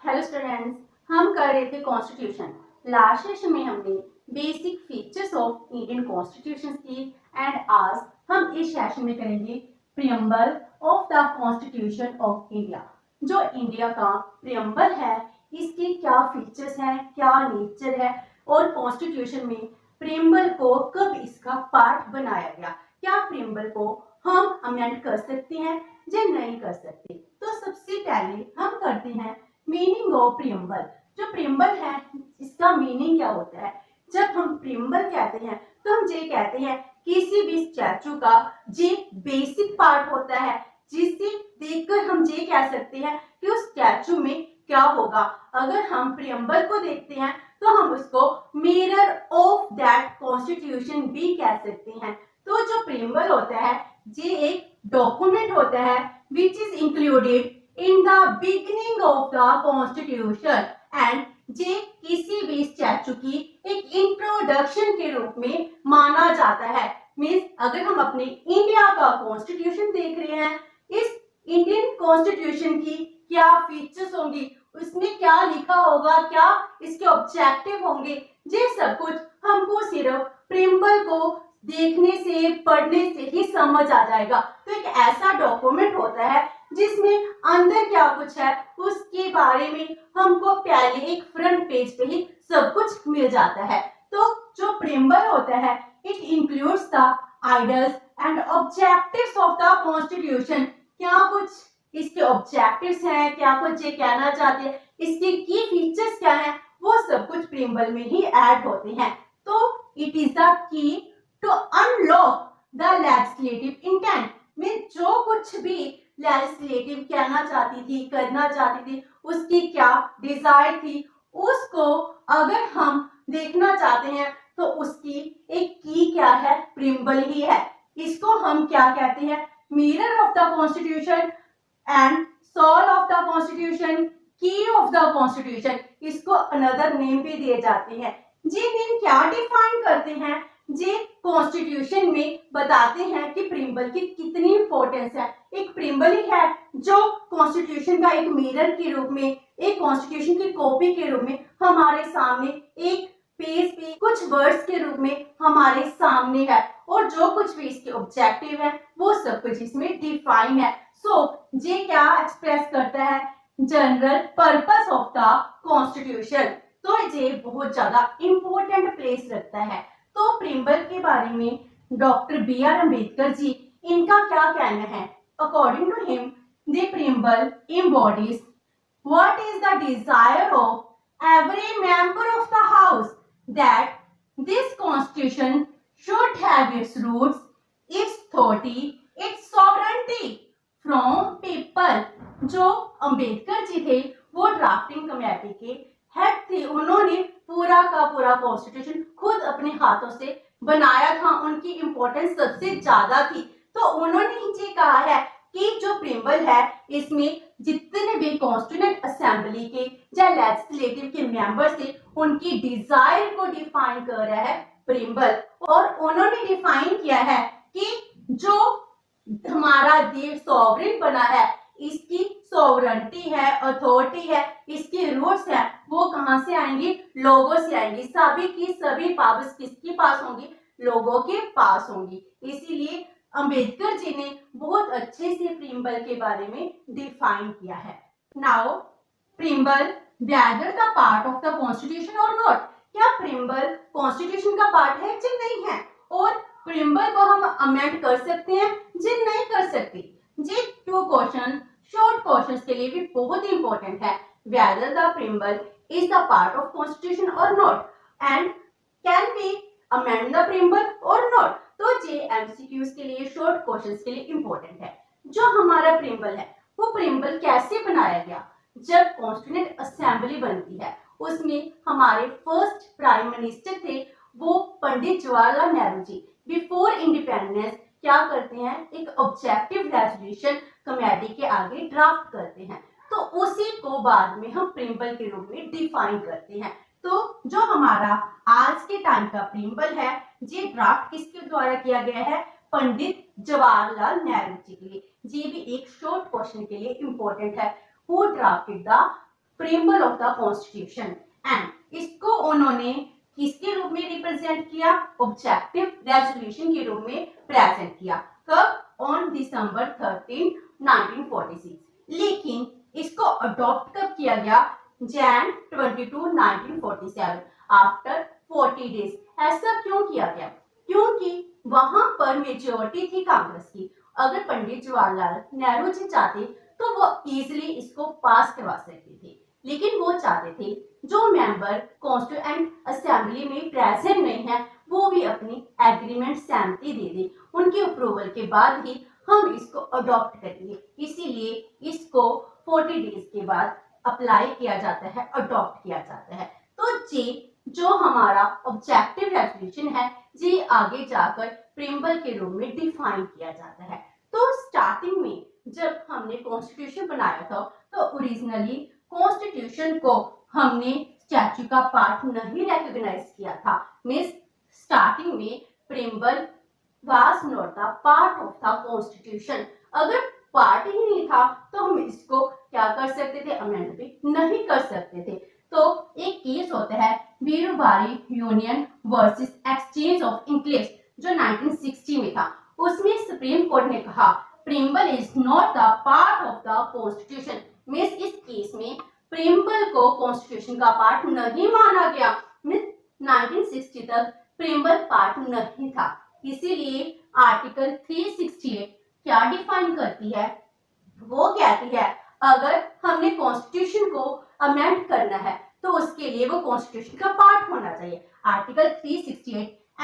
Hello students, हम कर रहे थे कॉन्स्टिट्यूशन। लास्ट सेशन में हमने basic features of Indian constitution की एंड आज हम इस सेशन में करेंगे preamble of the constitution of India. जो इंडिया का प्रियम्बल है, इसके क्या फीचर्स हैं, क्या नेचर है और कॉन्स्टिट्यूशन में प्रियम्बल को कब इसका पार्ट बनाया गया, क्या प्रियम्बल को हम अमेंड कर सकते हैं या नहीं कर सकते। तो सबसे पहले हम करते हैं मीनिंग ऑफ प्रियम्बल। जो प्रियम्बल है, इसका मीनिंग क्या होता है। जब हम प्रियम्बल कहते हैं तो हम ये कहते हैं किसी भी स्टैचू का ये बेसिक पार्ट होता है, जिसे देखकर हम ये कह सकते हैं कि उस स्टैचू में क्या होगा। अगर हम प्रियम्बल को देखते हैं तो हम उसको मिरर ऑफ दैट कॉन्स्टिट्यूशन भी कह सकते हैं। तो जो प्रियम्बल होता है ये एक डॉक्यूमेंट होता है which is included in the beginning of the constitution and ये किसी भी स्टैचू की एक इंट्रोडक्शन के रूप में माना जाता है। मीन्स अगर हम अपने इंडिया का कॉन्स्टिट्यूशन देख रहे हैं, इस इंडियन कॉन्स्टिट्यूशन की क्या फीचर्स होंगी, उसमें क्या लिखा होगा, क्या इसके ऑब्जेक्टिव होंगे, ये सब कुछ हमको सिर्फ प्रियम्बल को देखने से पढ़ने से ही समझ आ जाएगा। तो एक ऐसा डॉक्यूमेंट होता है जिसमें अंदर क्या कुछ है उसके बारे में हमको पहले एक फ्रंट पेज पे ही सब कुछ मिल जाता है। तो जो प्रियम्बल होता है it includes the ideals and objectives of the constitution. क्या कुछ इसके ऑब्जेक्टिव्स हैं, क्या कुछ ये कहना चाहते हैं, इसके की फीचर्स क्या हैं, वो सब कुछ प्रियम्बल में ही ऐड होते हैं। तो it is the key to unlock the legislative intent. Mean जो कुछ भी लेजिस्लेटिव कहना चाहती थी, करना चाहती थी, उसकी क्या डिजायर थी, उसको अगर हम देखना चाहते हैं तो उसकी एक की क्या है, प्रियम्बल ही है। इसको हम क्या कहते हैं, mirror of the constitution and soul of the constitution, key of the constitution, इसको अनदर नेम भी दिए जाते हैं। ये नेम क्या डिफाइन करते हैं, ये कॉन्स्टिट्यूशन में बताते हैं कि प्रियम्बल की कितनी इंपॉर्टेंस है। एक प्रियम्बल ही है जो कॉन्स्टिट्यूशन का एक मिरर के रूप में, एक कॉन्स्टिट्यूशन की कॉपी के रूप में हमारे सामने एक पेज पे कुछ वर्ड्स के रूप में हमारे सामने है, और जो कुछ भी इसके ऑब्जेक्टिव है वो सब कुछ इसमें डिफाइन है। सो ये क्या एक्सप्रेस करता है, general purpose of the constitution. तो ये बहुत ज्यादा इंपॉर्टेंट प्लेस रखता है। तो प्रियम्बल के बारे में doctor B R Ambedkar ji, इनका क्या कहना है। According to him, the preamble embodies what is the desire of every member of the house, that this constitution should have its roots, its authority, its sovereignty from people। जो अम्बेडकर जी थे वो drafting committee के head थे, उन्होंने पूरा का पूरा constitution खुद अपने हाथों से बनाया था, उनकी इंपॉर्टेंस सबसे ज्यादा थी। तो उन्होंने ये कहा है कि जो प्रियम्बल है इसमें जितने भी कॉन्स्टिट्यूएंट असेंबली के या लेजिस्लेटिव के मेंबर्स थे उनकी डिजायर को डिफाइन कर रहा है प्रियम्बल। और उन्होंने डिफाइन किया है कि जो हमारा देश सॉवरेन बना है, इसकी सॉवरेंटी है, अथॉरिटी है, इसके रूट्स है, वो कहां से आएंगी, लोगों से आएंगी। सभी की सभी पावर्स किसके पास होंगी, लोगों के पास होंगी। इसीलिए अंबेडकर जी ने बहुत अच्छे से प्रियम्बल के बारे में डिफाइन किया है। Now preamble whether the part of the constitution or not. क्या प्रियम्बल कॉन्स्टिट्यूशन का पार्ट है या नहीं है, और प्रियम्बल को हम अमेंड कर सकते हैं या नहीं कर सकते। ये टू क्वेश्चन शॉर्ट क्वेश्चंस के लिए भी बहुत इंपॉर्टेंट है। Whether the preamble is the part of constitution or not, and can we amend the preamble or not. तो ये एमसीक्यूज के लिए, शॉर्ट क्वेश्चंस के लिए इंपॉर्टेंट है। जो हमारा प्रियम्बल है वो प्रियम्बल कैसे बनाया गया, जब कॉन्स्टिट्यूएंट असेंबली बनती है उसमें हमारे फर्स्ट प्राइम मिनिस्टर थे वो पंडित जवाहरलाल नेहरू जी। बिफोर इंडिपेंडेंस क्या करते हैं, एक ऑब्जेक्टिव रेजोल्यूशन कमेटी के आगे ड्राफ्ट करते हैं, तो उसी को बाद में हम प्रियम्बल के रूप में डिफाइन करते हैं। तो जो हमारा आज के टाइम का प्रियम्बल है ये ड्राफ्ट किसके द्वारा किया गया है, पंडित जवाहरलाल नेहरू जी के लिए। ये भी एक शॉर्ट क्वेश्चन के लिए इंपॉर्टेंट है। Who drafted the preamble of the constitution. And इसको उन्होंने किसके रूप में रिप्रेजेंट किया? ऑब्जेक्टिव रेजोल्यूशन के रूप में प्रेजेंट किया। कब? On December 13, 1946। लेकिन इसको अडॉप्ट कब किया गया? Jain 22, 1947, after 40 days. ऐसा क्यों किया गया? क्योंकि वहां पर मेजोरिटी थी कांग्रेस की। अगर पंडित जवाहरलाल नेहरू जी चाहते तो वो इजीली इसको पास करवा सकते थे, लेकिन वो चाहते थे जो मेंबर कॉन्स्टिट्यूएंट असेंबली में प्रेजेंट नहीं है वो भी अपनी एग्रीमेंट सहमति दे दे, उनके अप्रूवल के बाद ही हम इसको अडॉप्ट करेंगे। इसीलिए इसको 40 डेज के बाद अप्लाई किया जाता है, अडॉप्ट किया जाता है। तो जी जो हमारा ऑब्जेक्टिव रेजोल्यूशन है जी आगे जाकर प्रीएम्बल के रूप में डिफाइन किया जाता है। तो स्टार्टिंग में जब हमने कॉन्स्टिट्यूशन बनाया था तो ओरिजिनली कॉन्स्टिट्यूशन को हमने स्टैच्यू का पार्ट नहीं रिकॉग्नाइज किया था। मींस स्टार्टिंग में preamble was not the part of the constitution. अगर पार्ट ही नहीं था तो हम इसको क्या कर सकते थे? अमेंड भी नहीं कर सकते थे। तो एक केस होता है वीरूबारी यूनियन वर्सेस एक्सचेंज ऑफ इंक्लेव्स जो 1960 में था। उसमें सुप्रीम कोर्ट ने कहा preamble is not the part of the constitution. Means इस केस में प्रीएम्बल को कॉन्स्टिट्यूशन का पार्ट नहीं माना गया। मींस 1960 तक प्रीएम्बल पार्ट नहीं था। इसीलिए आर्टिकल 368 क्या डिफाइन करती है? वो कहती है अगर हमने कॉन्स्टिट्यूशन को अमेंड करना है तो उसके लिए वो कॉन्स्टिट्यूशन का पार्ट होना चाहिए। Article 368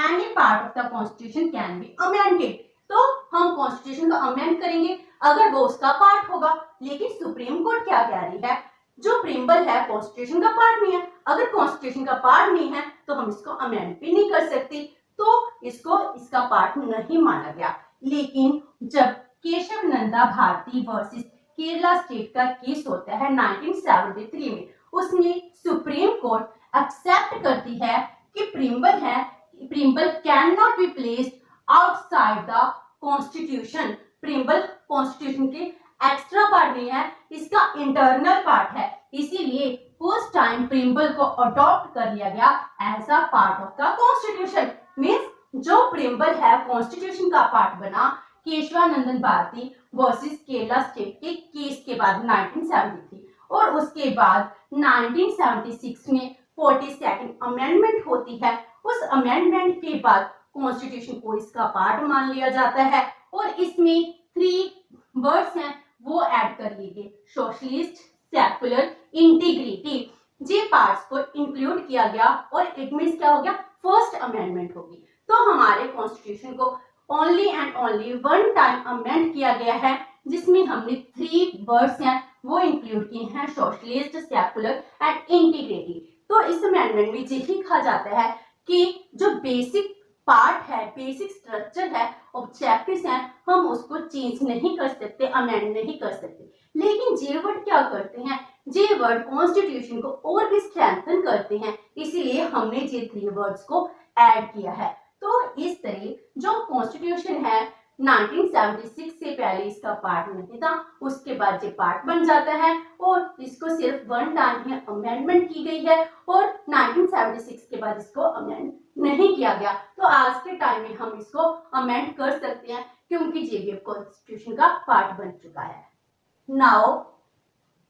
any part of the constitution can be amended. तो हम कॉन्स्टिट्यूशन को अमेंड करेंगे अगर वो उसका पार्ट होगा। लेकिन सुप्रीम कोर्ट क्या कह रही है? जो प्रीएम्बल है कॉन्स्टिट्यूशन का पार्ट नहीं है। अगर कॉन्स्टिट्यूशन का पार्ट नहीं है तो हम इसको अमेंड भी नहीं कर सकते, तो इसको इसका पार्ट नहीं माना गया। लेकिन जब केशव नंदा भारती वर्सेस केरला स्टेट का केस होता है 1973 में, उसमें सुप्रीम कोर्ट एक्सेप्ट करती है कि preamble can not be placed outside the constitution. Preamble constitution के एक्स्ट्रा पार्ट नहीं है, इसका इंटरनल पार्ट है। इसीलिए उस टाइम प्रीएम्बल को अडॉप्ट कर लिया गया as a part of the constitution. Means जो प्रीएम्बल है कॉन्स्टिट्यूशन का पार्ट बना केशवानंदन भारती वर्सेस केरला स्टेट के केस के बाद 1973, और उसके बाद 1976 में 42nd अमेंडमेंट होती है। उस अमेंडमेंट के बाद कॉन्स्टिट्यूशन को इसका पार्ट मान लिया जाता है और इसमें 3 वर्ड्स हैं वो ऐड कर लिए गए, सोशलिस्ट, सेकुलर, इंटीग्रिटी। जी पार्ट्स को इंक्लूड किया गया और इट मींस क्या हो गया? फर्स्ट अमेंडमेंट होगी। तो हमारे कॉन्स्टिट्यूशन को only and only one time amend किया गया है, जिसमें हमने 3 वर्ड्स हैं वो इंक्लूड किए हैं, सोशलिस्ट, सेकुलर एंड इंटीग्रिटी। तो इस अमेंडमेंट में यही कहा जाता है कि जो बेसिक पार्ट है, बेसिक स्ट्रक्चर है, ऑब्जेक्टिव्स हैं, हम उसको चेंज नहीं कर सकते, अमेंड नहीं कर सकते। लेकिन जे वर्ड क्या करते हैं? जे वर्ड कॉन्स्टिट्यूशन को और भी स्ट्रेंथन करते हैं, इसीलिए हमने जे 3 वर्ड्स को ऐड किया है। तो इस तरह जो कॉन्स्टिट्यूशन है 1976 से पहले इसका पार्ट नहीं था, उसके बाद ये पार्ट बन जाता है और इसको सिर्फ वन टाइम ही अमेंडमेंट की गई है और 1976 के बाद इसको अमेंड नहीं किया गया। तो आज के टाइम में हम इसको अमेंड कर सकते हैं क्योंकि ये कॉन्स्टिट्यूशन का पार्ट बन चुका है। Now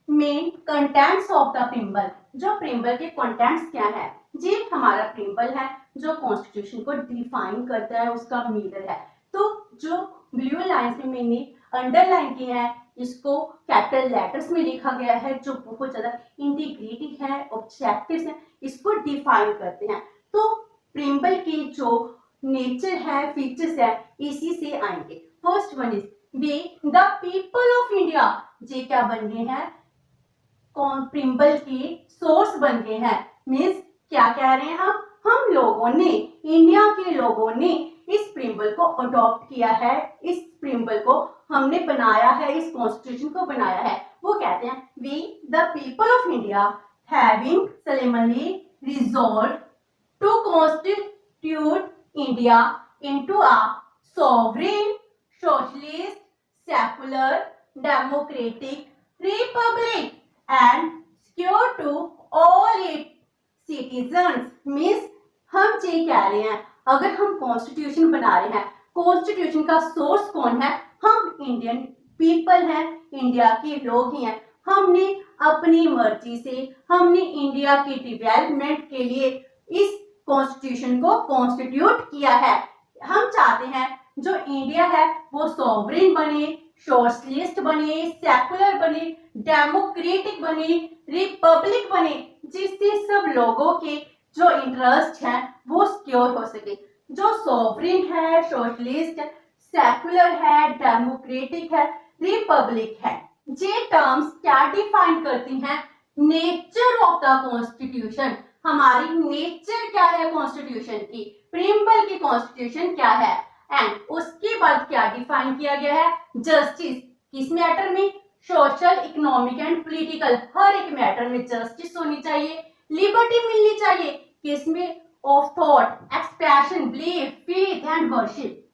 main contents of the preamble. जो प्रीएम्बल के कंटेंट्स क्या है? जी हमारा प्रीएम्बल है जो कॉन्स्टिट्यूशन को डिफाइन करता है, उसका मीटर है। तो जो ब्लू लाइंस में मैंने अंडरलाइन किया है इसको कैपिटल लेटर्स में लिखा गया है, जो बहुत ज्यादा इंटीग्रिटी है, ऑब्जेक्टिव्स है, इसको डिफाइन करते हैं। तो प्रीएम्बल के जो नेचर है, फीचर्स है, इसी से आएंगे। First one is way the people of India. ये क्या बन गए हैं? प्रीएम्बल के सोर्स बन गए हैं। मीन्स क्या कह रहे हैं हम लोगों ने, इंडिया के लोगों ने इस प्रीएम्बल को अडॉप्ट किया है, इस प्रीएम्बल को हमने बनाया है, इस कॉन्स्टिट्यूशन को बनाया है। वो कहते हैं we the people of India having solemnly resolved to constitute India into a sovereign, socialist, secular, democratic republic and secure to all its citizens means हम ये कह रहे हैं अगर हम कॉन्स्टिट्यूशन बना रहे हैं, कॉन्स्टिट्यूशन का सोर्स कौन है? हम इंडियन पीपल हैं, इंडिया के लोग ही हैं। हमने अपनी मर्जी से हमने इंडिया के डेवलपमेंट के लिए इस कॉन्स्टिट्यूशन को कॉन्स्टिट्यूट किया है। हम चाहते हैं जो इंडिया है वो सॉवरेन बने, सोशलिस्ट बने, सेकुलर बने, डेमोक्रेटिक बने, रिपब्लिक बने, जिससे सब लोगों के जो इंटरेस्ट हैं वो सिक्योर हो सके। जो सॉवरेन है, सोशलिस्ट है, सेकुलर है, डेमोक्रेटिक है, रिपब्लिक है, ये टर्म्स क्या डिफाइन करती हैं? Nature of the constitution. हमारी नेचर क्या है कॉन्स्टिट्यूशन की? प्रियम्बल की कॉन्स्टिट्यूशन क्या है? एंड उसके बाद क्या डिफाइन किया गया है? जस्टिस। किस मैटर में? सोशल, इकोनॉमिक एंड पॉलिटिकल, हर एक मैटर में जस्टिस होनी चाहिए, लिबर्टी मिलनी चाहिए। किसमें? Of thought, expression, belief, faith and worship,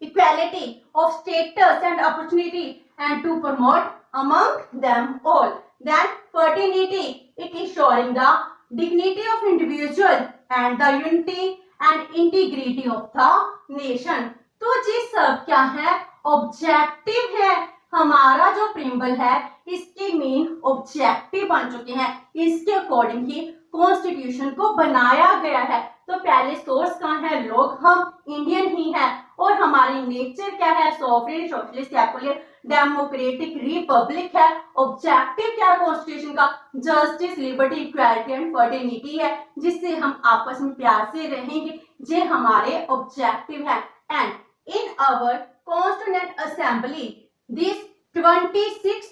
equality of status and opportunity, and to promote among them all. Then fraternity, it is showing the dignity of individual and the unity and integrity of the nation. तो ये सब क्या है? Objective है। हमारा जो preamble है इसके मेन ऑब्जेक्टिव बन चुके हैं, इसके अकॉर्डिंग ही कॉन्स्टिट्यूशन को बनाया गया है। तो पहले सोर्स कहाँ है? लोग, हम इंडियन ही हैं, और हमारी नेचर क्या है? Sovereign, socialist, secular, democratic, Republic है। ऑब्जेक्टिव क्या है कॉन्स्टिट्यूशन का? Justice, liberty, equality and fraternity है, जिससे हम आपस में प्यार से रहेंगे। ये हमारे ऑब्जेक्टिव है। And in our constituent assembly this 26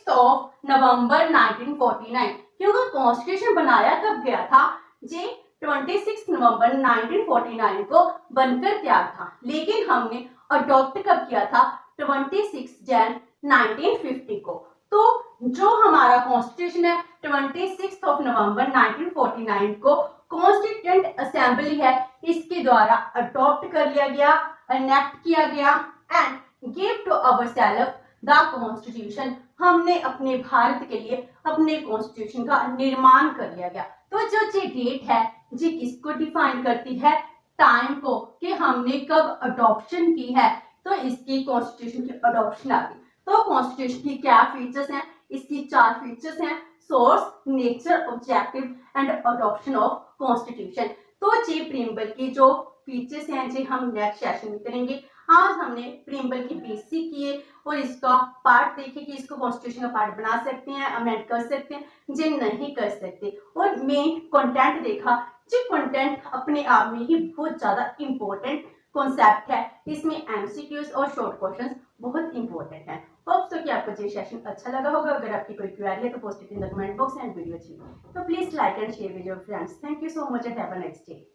November 1949, क्योंकि कॉन्स्टिट्यूशन बनाया कब गया था? ये 26 नवंबर 1949 को बनकर तैयार था, लेकिन हमने अडॉप्ट कब किया था? 26 जन 1950 को। तो जो हमारा कॉन्स्टिट्यूशन है 26 नवंबर 1949 को कॉन्स्टिट्यूएंट असेंबली है, इसके द्वारा अडॉप्ट कर लिया गया, एनेक्ट किया गया and give to ourselves the constitution. हमने अपने भारत के लिए अपने कॉन्स्टिट्यूशन का निर्माण कर लिया गया। तो जो ये डेट है ये किसको डिफाइन करती है? टाइम को, कि हमने कब अडॉप्शन की है। तो इसकी कॉन्स्टिट्यूशन की अडॉप्शन आ गई। तो कॉन्स्टिट्यूशन की क्या फीचर्स हैं? इसकी 4 फीचर्स हैं: source, nature, objective and adoption of constitution. तो ये प्रियम्बल की जो फीचर्स हैं जी हम नेक्स्ट सेशन में करेंगे। आज हमने प्रियम्बल की बेसिक किए और इसका पार्ट देखे कि इसको कॉन्स्टिट्यूशन का पार्ट बना सकते हैं, अमेंड कर सकते हैं, जे नहीं कर सकते, और मेन कंटेंट देखा। जो कंटेंट अपने आप में ही बहुत ज्यादा इंपॉर्टेंट कॉन्सेप्ट है, इसमें एमसीक्यूज और शॉर्ट क्वेश्चंस बहुत इंपॉर्टेंट है। होप सो कि आपको ये सेशन अच्छा लगा होगा। अगर आपकी कोई क्वेरी है तो post it in the comment box and video चाहिए तो please like and share with your friends. Thank you so much and have a next day.